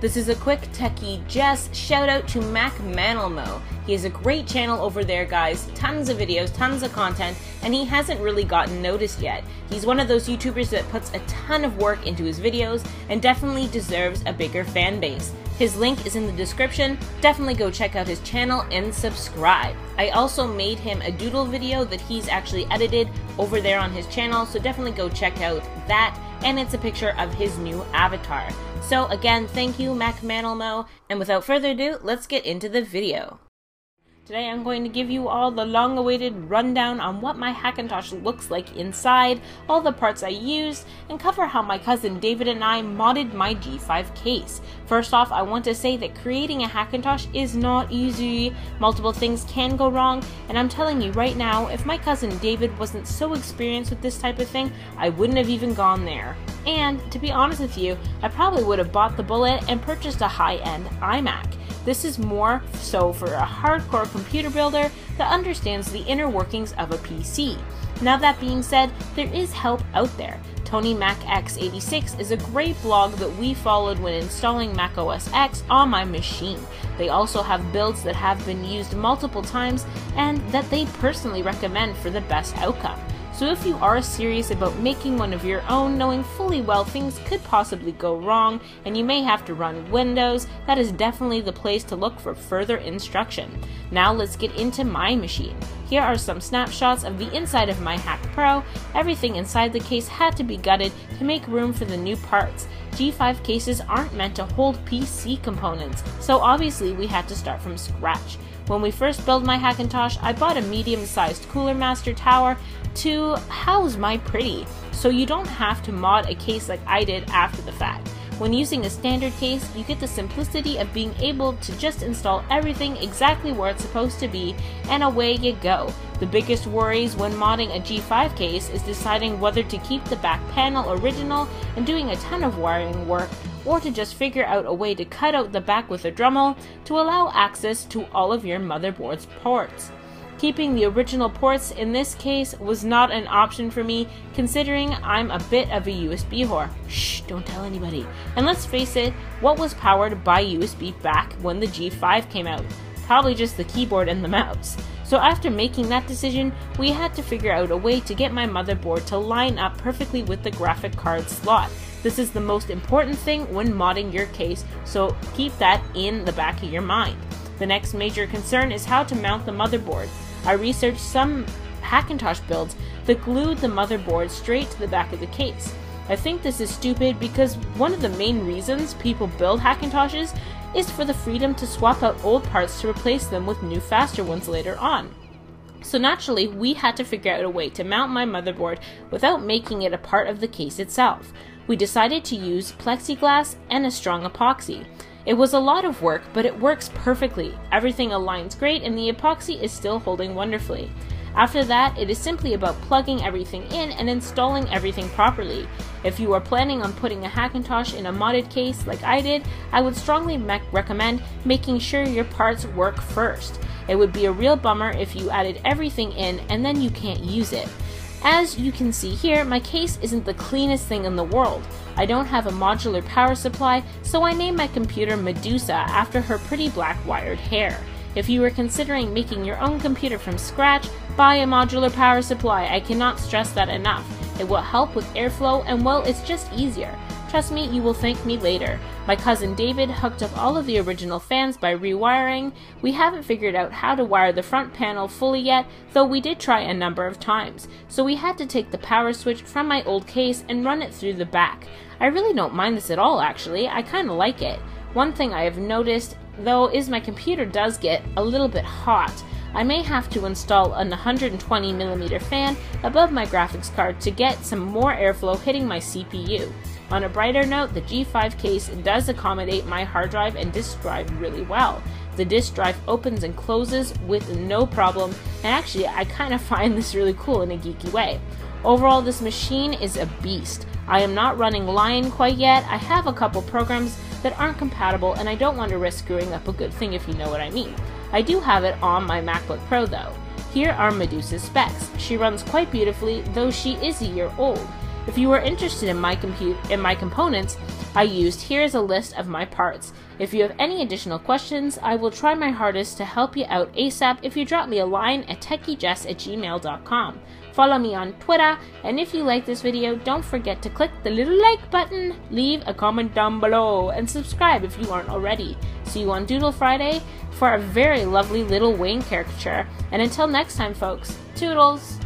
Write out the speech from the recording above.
This is a quick techie just shout out to Mac Manelmo. He has a great channel over there, guys, tons of videos, tons of content, and he hasn't really gotten noticed yet. He's one of those YouTubers that puts a ton of work into his videos and definitely deserves a bigger fan base. His link is in the description. Definitely go check out his channel and subscribe. I also made him a doodle video that he's actually edited over there on his channel, so definitely go check out that, and it's a picture of his new avatar. So again, thank you, Mac Manelmo, and without further ado, let's get into the video. Today I'm going to give you all the long-awaited rundown on what my Hackintosh looks like inside, all the parts I used, and cover how my cousin David and I modded my G5 case. First off, I want to say that creating a Hackintosh is not easy. Multiple things can go wrong, and I'm telling you right now, if my cousin David wasn't so experienced with this type of thing, I wouldn't have even gone there. And, to be honest with you, I probably would have bought the bullet and purchased a high-end iMac. This is more so for a hardcore computer builder that understands the inner workings of a PC. Now that being said, there is help out there. Tony Mac X86 is a great blog that we followed when installing Mac OS X on my machine. They also have builds that have been used multiple times and that they personally recommend for the best outcome. So if you are serious about making one of your own, knowing fully well things could possibly go wrong and you may have to run Windows, that is definitely the place to look for further instruction. Now let's get into my machine. Here are some snapshots of the inside of my Hack Pro. Everything inside the case had to be gutted to make room for the new parts. G5 cases aren't meant to hold PC components, so obviously we had to start from scratch. When we first built my Hackintosh, I bought a medium-sized Cooler Master tower to house my Pretty, so you don't have to mod a case like I did after the fact. When using a standard case, you get the simplicity of being able to just install everything exactly where it's supposed to be, and away you go. The biggest worries when modding a G5 case is deciding whether to keep the back panel original and doing a ton of wiring work, or to just figure out a way to cut out the back with a Dremel to allow access to all of your motherboard's ports. Keeping the original ports in this case was not an option for me, considering I'm a bit of a USB whore. Shh, don't tell anybody. And let's face it, what was powered by USB back when the G5 came out? Probably just the keyboard and the mouse. So after making that decision, we had to figure out a way to get my motherboard to line up perfectly with the graphic card slot. This is the most important thing when modding your case, so keep that in the back of your mind. The next major concern is how to mount the motherboard. I researched some Hackintosh builds that glued the motherboard straight to the back of the case. I think this is stupid because one of the main reasons people build Hackintoshes is for the freedom to swap out old parts to replace them with new faster ones later on. So naturally, we had to figure out a way to mount my motherboard without making it a part of the case itself. We decided to use plexiglass and a strong epoxy. It was a lot of work, but it works perfectly. Everything aligns great and the epoxy is still holding wonderfully. After that, it is simply about plugging everything in and installing everything properly. If you are planning on putting a Hackintosh in a modded case like I did, I would strongly recommend making sure your parts work first. It would be a real bummer if you added everything in and then you can't use it. As you can see here, my case isn't the cleanest thing in the world. I don't have a modular power supply, so I named my computer Medusa after her pretty black wired hair. If you are considering making your own computer from scratch, buy a modular power supply. I cannot stress that enough. It will help with airflow and, well, it's just easier. Trust me, you will thank me later. My cousin David hooked up all of the original fans by rewiring. We haven't figured out how to wire the front panel fully yet, though we did try a number of times. So we had to take the power switch from my old case and run it through the back. I really don't mind this at all, actually. I kinda like it. One thing I have noticed, though, is my computer does get a little bit hot. I may have to install an 120mm fan above my graphics card to get some more airflow hitting my CPU. On a brighter note, the G5 case does accommodate my hard drive and disk drive really well. The disk drive opens and closes with no problem, and actually I kind of find this really cool in a geeky way. Overall, this machine is a beast. I am not running Lion quite yet. I have a couple programs that aren't compatible, and I don't want to risk screwing up a good thing, if you know what I mean. I do have it on my MacBook Pro though. Here are Medusa's specs. She runs quite beautifully, though she is a year old. If you are interested in my components I used, here is a list of my parts. If you have any additional questions, I will try my hardest to help you out ASAP if you drop me a line at techiejess@gmail.com. Follow me on Twitter, and if you like this video, don't forget to click the little like button, leave a comment down below, and subscribe if you aren't already. See you on Doodle Friday for a very lovely little Wayne caricature. And until next time, folks, toodles!